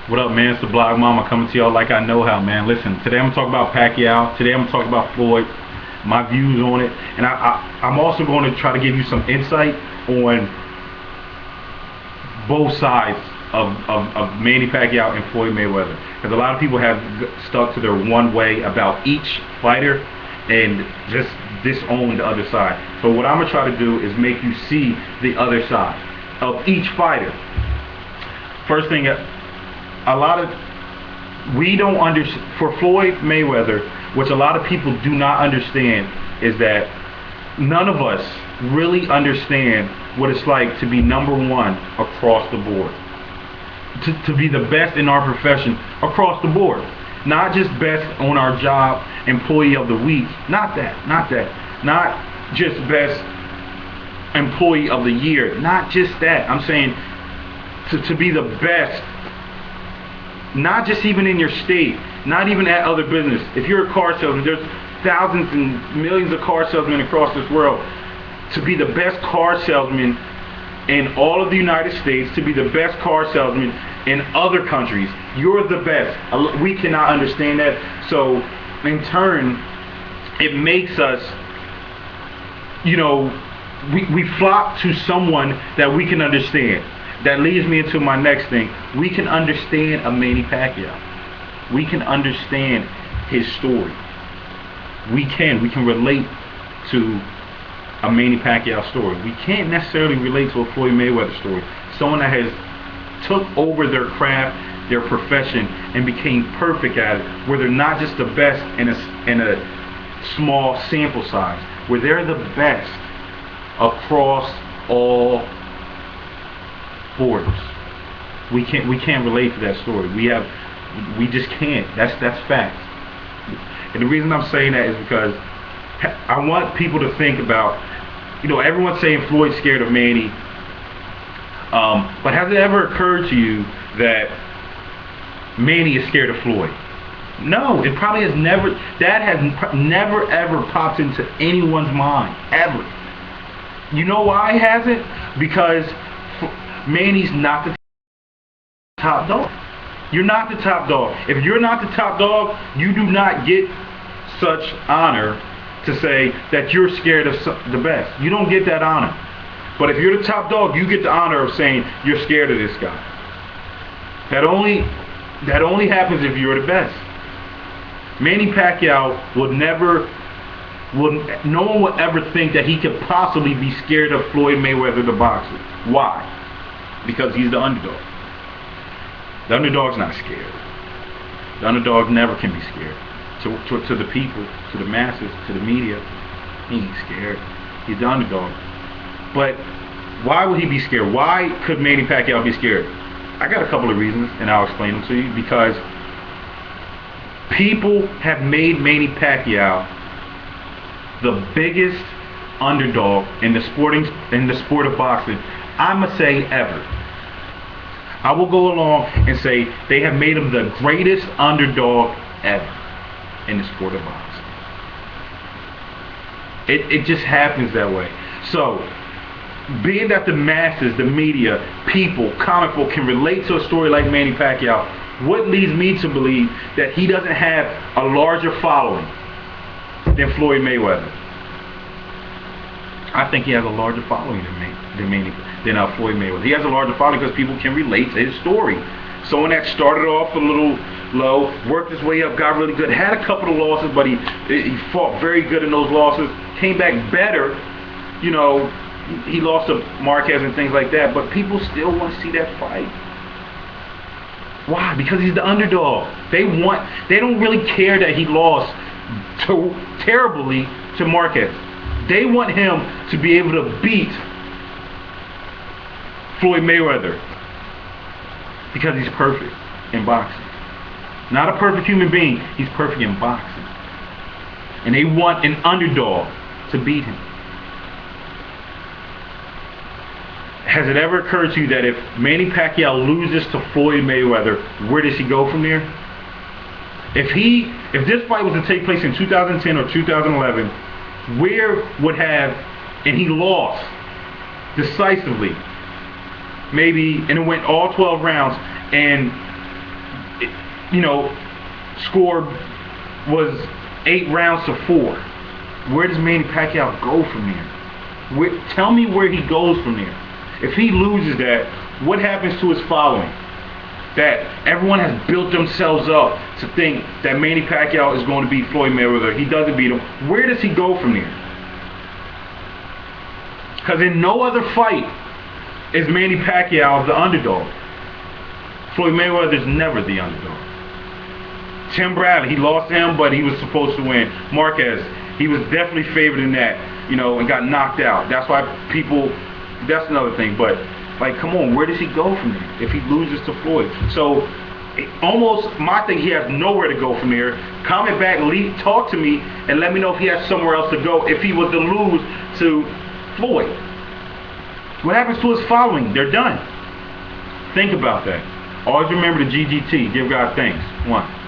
What up, man? It's the Blog Mama coming to y'all like I know how, man. Listen, today I'm going to talk about Pacquiao. Today I'm going to talk about Floyd, my views on it. And I'm also going to try to give you some insight on both sides of Manny Pacquiao and Floyd Mayweather. Because a lot of people have stuck to their one way about each fighter and just disown the other side. So what I'm going to try to do is make you see the other side of each fighter. First thing, we don't understand, for Floyd Mayweather, which a lot of people do not understand, is that none of us really understand what it's like to be number one across the board. To be the best in our profession across the board. Not just best on our job, employee of the week. Not just best employee of the year. Not just that. I'm saying to be the best, not just even in your state, not even at other business. If you're a car salesman, there's thousands and millions of car salesmen across this world. To be the best car salesman in all of the United States, to be the best car salesman in other countries, you're the best. We cannot understand that. So in turn, it makes us, we flock to someone that we can understand. That leads me into my next thing. We can understand a Manny Pacquiao. We can understand his story. We can relate to a Manny Pacquiao story. We can't necessarily relate to a Floyd Mayweather story. Someone that has took over their craft, their profession, and became perfect at it, where they're not just the best in a small sample size, where they're the best across all borders. We can't relate to that story. We just can't. That's fact. And the reason I'm saying that is because I want people to think about, everyone's saying Floyd's scared of Manny, but has it ever occurred to you that Manny is scared of Floyd? No, it probably has never. That has never ever popped into anyone's mind ever. You know why it hasn't? Because Manny's not the top dog. You're not the top dog. If you're not the top dog, you do not get such honor to say that you're scared of the best. You don't get that honor. But if you're the top dog, you get the honor of saying you're scared of this guy. That only happens if you're the best. Manny Pacquiao no one would ever think that he could possibly be scared of Floyd Mayweather, the boxer. Why? Because he's the underdog. The underdog's not scared. The underdog never can be scared. To the people, to the masses, to the media, he ain't scared. He's the underdog. But why would he be scared? Why could Manny Pacquiao be scared? I got a couple of reasons, and I'll explain them to you. Because people have made Manny Pacquiao the biggest underdog in the sport of boxing, I'ma say ever. I will go along and say they have made him the greatest underdog ever in the sport of boxing. It just happens that way. So, being that the masses, the media, people, comic book can relate to a story like Manny Pacquiao, what leads me to believe that he doesn't have a larger following than Floyd Mayweather? I think he has a larger following than Floyd Mayweather. He has a larger following because people can relate to his story. Someone that started off a little low, worked his way up, got really good, had a couple of losses, but he fought very good in those losses, came back better. He lost to Marquez and things like that, but people still want to see that fight. Why? Because he's the underdog. They don't really care that he lost terribly to Marquez. They want him to be able to beat Floyd Mayweather because he's perfect in boxing. Not a perfect human being, he's perfect in boxing. And they want an underdog to beat him. Has it ever occurred to you that if Manny Pacquiao loses to Floyd Mayweather, where does he go from there? If this fight was to take place in 2010 or 2011, where would have, and he lost decisively, maybe, and it went all 12 rounds, and you know, score was 8 rounds to 4. Where does Manny Pacquiao go from there? Tell me where he goes from there. If he loses that, what happens to his following? That everyone has built themselves up to think that Manny Pacquiao is going to beat Floyd Mayweather. He doesn't beat him. Where does he go from there? Because in no other fight is Manny Pacquiao the underdog. Floyd Mayweather is never the underdog. Tim Bradley, he lost to him, but he was supposed to win. Marquez, he was definitely favored in that, you know, and got knocked out. That's why people, that's another thing. But, like, come on, where does he go from there if he loses to Floyd? So, almost my thing, he has nowhere to go from there. Comment back, talk to me, and let me know if he has somewhere else to go if he was to lose to Floyd. What happens to his following? They're done. Think about that. Always remember the GGT. Give God thanks. 1.